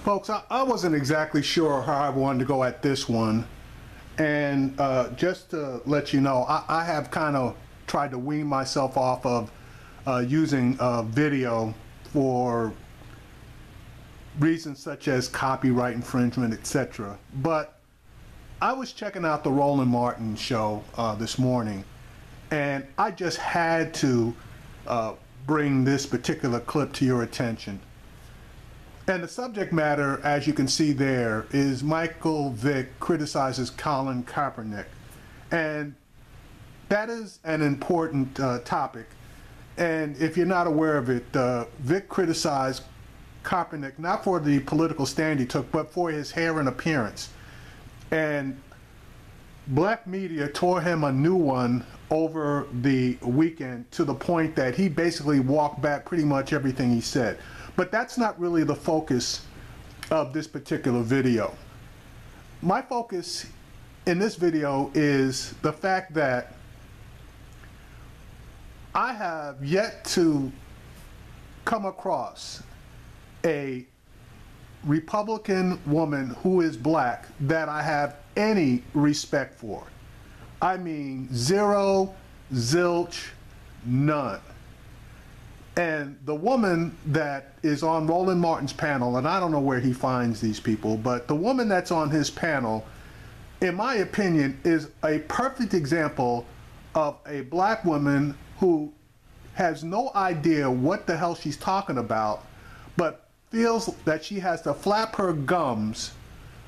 Folks, I wasn't exactly sure how I wanted to go at this one, and just to let you know, I have kind of tried to wean myself off of using video for reasons such as copyright infringement, etc. But I was checking out the Roland Martin show this morning, and I just had to bring this particular clip to your attention. And the subject matter, as you can see there, is Michael Vick criticizes Colin Kaepernick. And that is an important topic. And if you're not aware of it, Vick criticized Kaepernick not for the political stand he took, but for his hair and appearance. And black media tore him a new one over the weekend to the point that he basically walked back pretty much everything he said. But that's not really the focus of this particular video. My focus in this video is the fact that I have yet to come across a Republican woman who is black that I have any respect for. I mean, zero, zilch, none. And the woman that is on Roland Martin's panel, and I don't know where he finds these people, but the woman that's on his panel, in my opinion, is a perfect example of a black woman who has no idea what the hell she's talking about, but feels that she has to flap her gums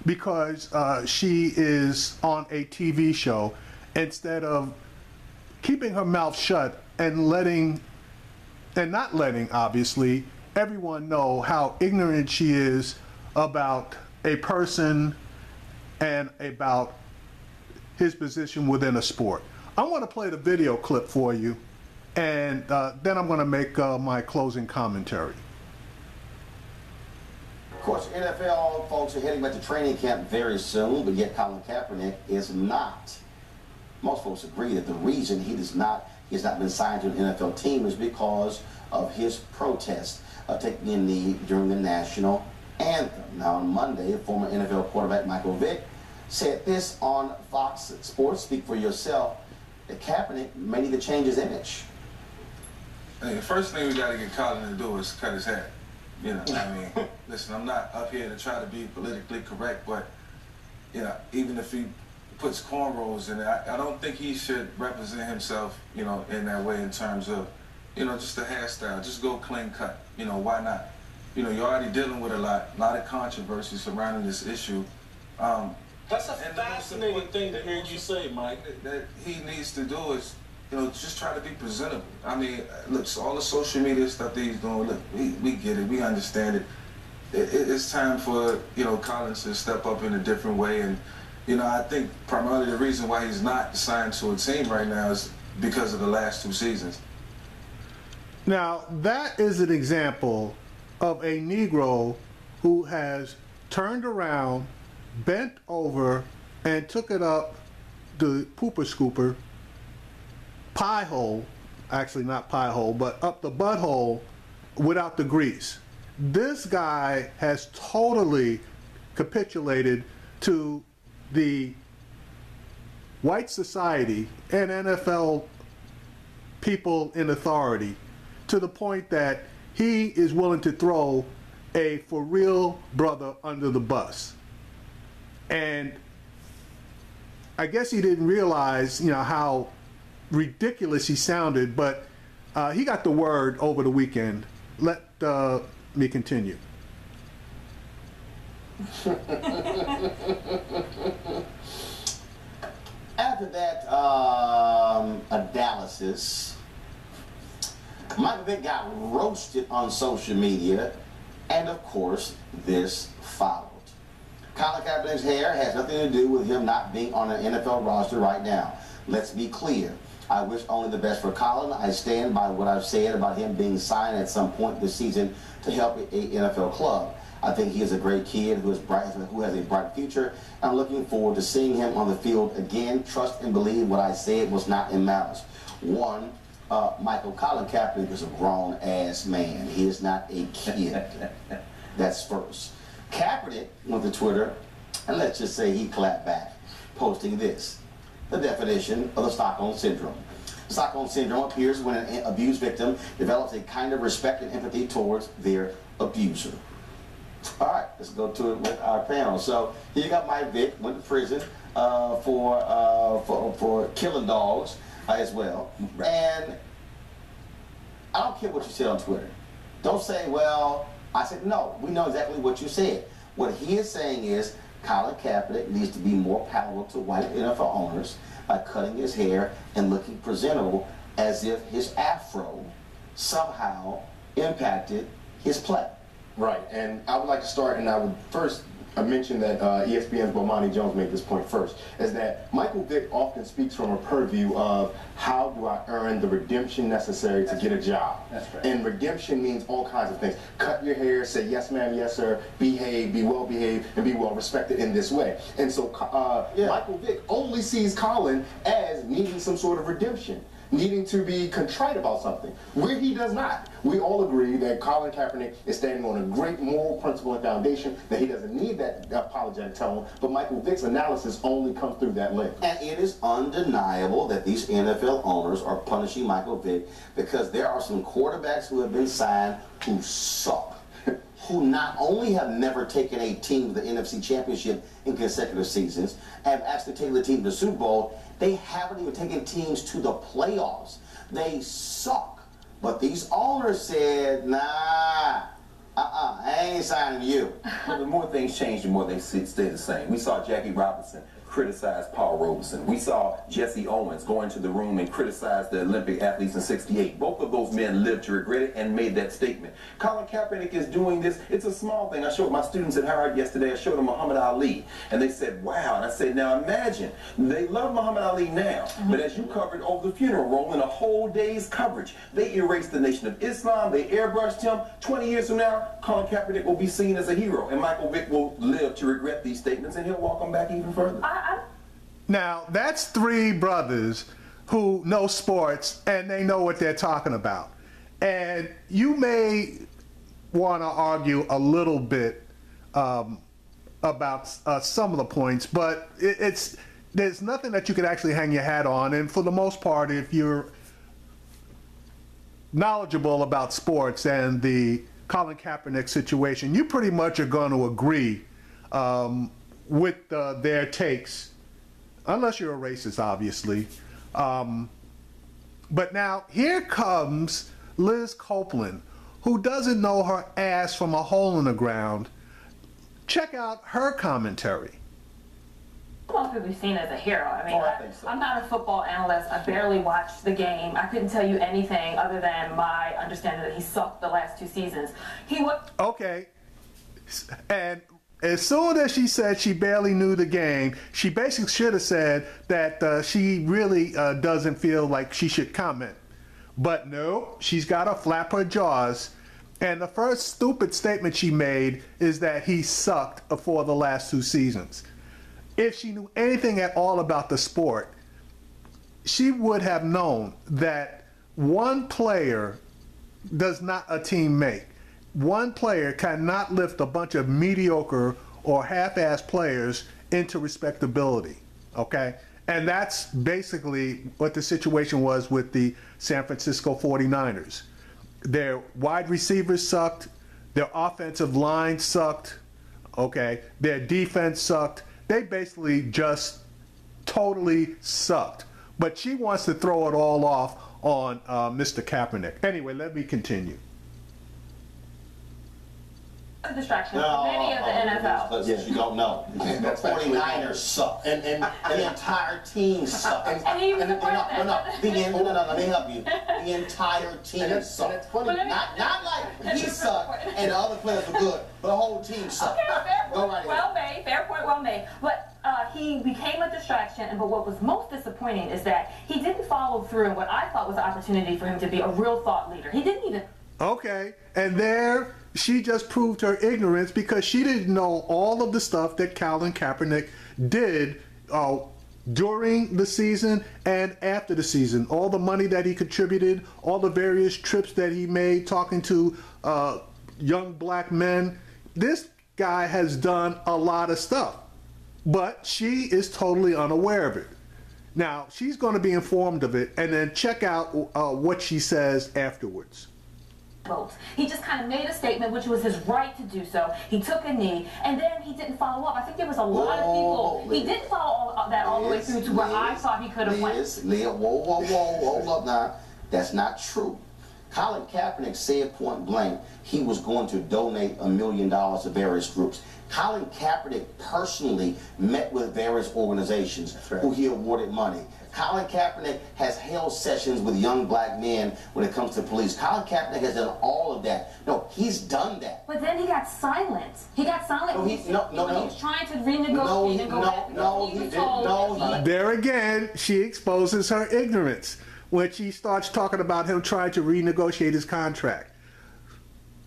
because she is on a TV show instead of keeping her mouth shut and not letting, obviously, everyone know how ignorant she is about a person and about his position within a sport. I want to play the video clip for you, and then I'm going to make my closing commentary. Of course, NFL folks are heading back to training camp very soon, but yet Colin Kaepernick is not. Most folks agree that the reason he has not been signed to an NFL team is because of his protest taking a knee during the national anthem. Now on Monday, former NFL quarterback Michael Vick said this on Fox Sports, Speak for Yourself, that Kaepernick may need to change his image. Hey, the first thing we got to get Colin to do is cut his hair. You know, I mean, listen, I'm not up here to try to be politically correct, but, you know, even if he puts cornrows in it, I don't think he should represent himself, you know, in that way in terms of, you know, just the hairstyle. Just go clean cut. You know, why not? You know, you're already dealing with a lot of controversy surrounding this issue. That's a fascinating thing to hear you say, Mike. That he needs to do is, you know, just try to be presentable. I mean, look, so all the social media stuff that he's doing, look, we get it, we understand it. It's time for, you know, Collins to step up in a different way. And, you know, I think primarily the reason why he's not signed to a team right now is because of the last 2 seasons. Now, that is an example of a Negro who has turned around, bent over, and took it up the pooper scooper, pie hole, actually not pie hole, but up the butthole without the grease. This guy has totally capitulated to the white society and NFL people in authority to the point that he is willing to throw a for real brother under the bus. And I guess he didn't realize, you know, how ridiculous he sounded, but he got the word over the weekend. Let me continue. After that analysis, Michael Vick got roasted on social media, and of course, this followed. Colin Kaepernick's hair has nothing to do with him not being on an NFL roster right now. Let's be clear. I wish only the best for Colin. I stand by what I've said about him being signed at some point this season to help an NFL club. I think he is a great kid who has a bright future. I'm looking forward to seeing him on the field again. Trust and believe what I said was not in malice. One, Colin Kaepernick is a grown-ass man. He is not a kid. That's first. Kaepernick went to Twitter, and let's just say he clapped back, posting this: the definition of the Stockholm Syndrome. Stockholm Syndrome appears when an abused victim develops a kind of respect and empathy towards their abuser. All right, let's go to it with our panel. So here you got Mike Vick, went to prison for killing dogs as well. And I don't care what you said on Twitter. Don't say, well, I said, no, we know exactly what you said. What he is saying is Colin Kaepernick needs to be more palatable to white NFL owners by cutting his hair and looking presentable, as if his afro somehow impacted his play. Right, and I would like to start, and I would first mention that ESPN's Bomani Jones made this point first, is that Michael Vick often speaks from a purview of how do I earn the redemption necessary to get a job. That's right. And redemption means all kinds of things. Cut your hair, say yes ma'am, yes sir, behave, be well behaved, and be well respected in this way. And so Michael Vick only sees Colin as needing some sort of redemption, needing to be contrite about something, where he does not. We all agree that Colin Kaepernick is standing on a great moral principle and foundation, that he doesn't need that apologetic tone, but Michael Vick's analysis only comes through that lens. And it is undeniable that these NFL owners are punishing Michael Vick because there are some quarterbacks who have been signed who suck, who not only have never taken a team to the NFC Championship in consecutive seasons, have actually taken the team to the Super Bowl, they haven't even taken teams to the playoffs. They suck. But these owners said, nah, I ain't signing you. Well, the more things change, the more they stay the same. We saw Jackie Robinson criticize Paul Robeson. We saw Jesse Owens go into the room and criticize the Olympic athletes in '68. Both of those men lived to regret it and made that statement. Colin Kaepernick is doing this. It's a small thing. I showed my students at Howard yesterday, I showed them Muhammad Ali, and they said, wow. And I said, now imagine, they love Muhammad Ali now, but as you covered over the funeral, rolling a whole day's coverage, they erased the Nation of Islam, they airbrushed him. 20 years from now, Colin Kaepernick will be seen as a hero, and Michael Vick will live to regret these statements, and he'll walk them back even further. Now, that's three brothers who know sports and they know what they're talking about. And you may want to argue a little bit about some of the points, but there's nothing that you could actually hang your hat on. And for the most part, if you're knowledgeable about sports and the Colin Kaepernick situation, you pretty much are going to agree with their takes. Unless you're a racist, obviously. But now, here comes Liz Copeland, who doesn't know her ass from a hole in the ground. Check out her commentary. Football could be seen as a hero. I mean, I think so. I'm not a football analyst. I barely watched the game. I couldn't tell you anything other than my understanding that he sucked the last 2 seasons. Okay. And as soon as she said she barely knew the game, she basically should have said that she really doesn't feel like she should comment. But no, she's got to flap her jaws. And the first stupid statement she made is that he sucked for the last 2 seasons. If she knew anything at all about the sport, she would have known that one player does not a team make. One player cannot lift a bunch of mediocre or half-assed players into respectability, okay? And that's basically what the situation was with the San Francisco 49ers. Their wide receivers sucked, their offensive line sucked, okay? Their defense sucked. They basically just totally sucked. But she wants to throw it all off on Mr. Kaepernick. Anyway, let me continue. Distraction. Many of the NFL. Yes, you don't know. The 49ers suck. And the entire team sucks. And he was the quarterback. Let me help you. The entire team sucks. Not like he sucked and the other players were good, but the whole team sucked. Okay, fair point. Right Well made. Fair point. Well made. But he became a distraction. But what was most disappointing is that he didn't follow through in what I thought was an opportunity for him to be a real thought leader. He didn't even. Okay, and there she just proved her ignorance because she didn't know all of the stuff that Colin Kaepernick did during the season and after the season. All the money that he contributed, all the various trips that he made talking to young black men. This guy has done a lot of stuff, but she is totally unaware of it. Now, she's going to be informed of it, and then check out what she says afterwards. He just kind of made a statement, which was his right to do so. He took a knee, and then he didn't follow up. I think there was a lot of people. He didn't follow that all the way through to where I thought he could have went. Leah, whoa, hold up now. That's not true. Colin Kaepernick said point blank he was going to donate $1 million to various groups. Colin Kaepernick personally met with various organizations who he awarded money. Colin Kaepernick has held sessions with young black men when it comes to police. Colin Kaepernick has done all of that. No, he's done that. But then he got silent. He got silent when he was trying to renegotiate and go back. There again, she exposes her ignorance when she starts talking about him trying to renegotiate his contract.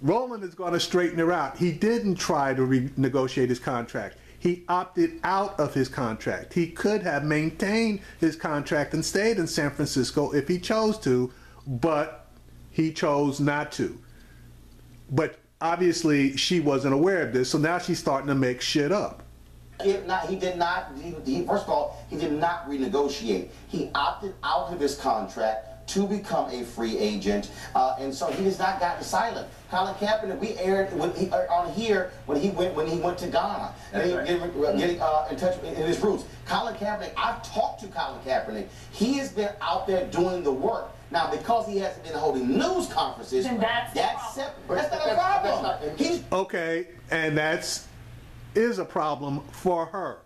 Roland is going to straighten her out. He didn't try to renegotiate his contract. He opted out of his contract. He could have maintained his contract and stayed in San Francisco if he chose to, but he chose not to. But obviously she wasn't aware of this, so now she's starting to make shit up. First of all, he did not renegotiate. He opted out of his contract to become a free agent, and so he has not gotten silent. Colin Kaepernick, we aired on here when he went to Ghana, getting in touch in his roots. Colin Kaepernick, I've talked to Colin Kaepernick. He has been out there doing the work. Now, because he hasn't been holding news conferences, that's separate. That's not a problem. Okay, and is a problem for her.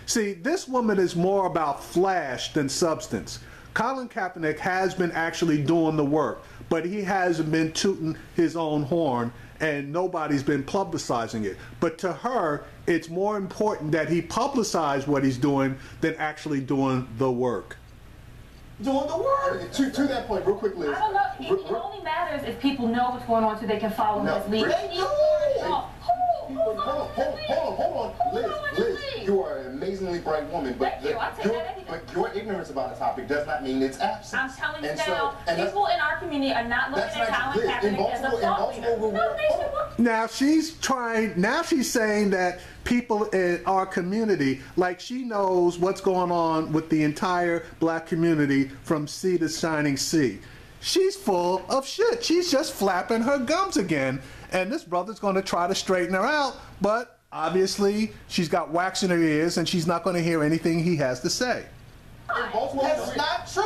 See, this woman is more about flash than substance. Colin Kaepernick has been actually doing the work, but he hasn't been tooting his own horn, and nobody's been publicizing it. But to her, it's more important that he publicize what he's doing than actually doing the work. Doing the work. To that point, real quick, Liz. I don't know. It only matters if people know what's going on so they can follow his lead. Hold on. Liz, you are an amazingly bright woman, but your ignorance about a topic does not mean it's absent. I'm telling you now, people in our community are not looking at Colin Kaepernick as a thought leader. Now she's saying that people in our community, like she knows what's going on with the entire black community from sea to shining sea. She's full of shit. She's just flapping her gums again. And this brother's going to try to straighten her out, but obviously she's got wax in her ears and she's not going to hear anything he has to say. That's not true.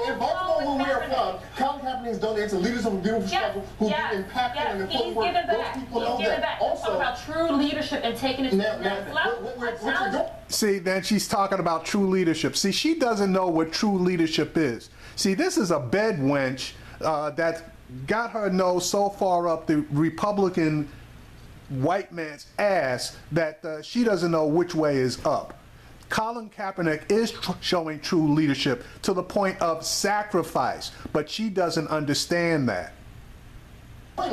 In Baltimore, where we are from, Colin Kaepernick has donated to leaders of a beautiful struggle who do impactful and important work. Those people know that. Also, talking about true leadership and taking it to the next level. See, then she's talking about true leadership. See, she doesn't know what true leadership is. See, this is a bed wench that got her nose so far up the Republican white man's ass that she doesn't know which way is up. Colin Kaepernick is showing true leadership to the point of sacrifice, but she doesn't understand that.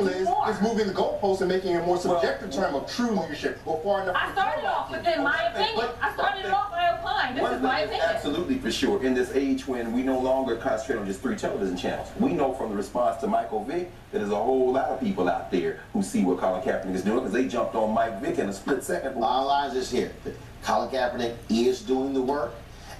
Liz is moving the goalposts and making a more subjective term of true leadership. I started off with my opinion. I started it off by applying. This is my opinion. Absolutely, for sure. In this age when we no longer concentrate on just 3 television channels, we know from the response to Michael Vick that there's a whole lot of people out there who see what Colin Kaepernick is doing because they jumped on Mike Vick in a split second. Bottom line is here. Colin Kaepernick is doing the work,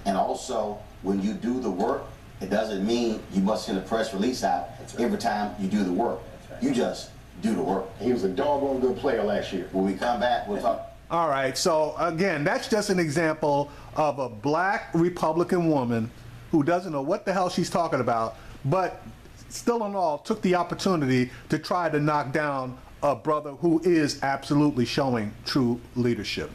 and also when you do the work, it doesn't mean you must send a press release out every time you do the work. You just do the work. He was a doggone good player last year. When we come back, we'll talk. All right, so again, that's just an example of a black Republican woman who doesn't know what the hell she's talking about, but still in all took the opportunity to try to knock down a brother who is absolutely showing true leadership.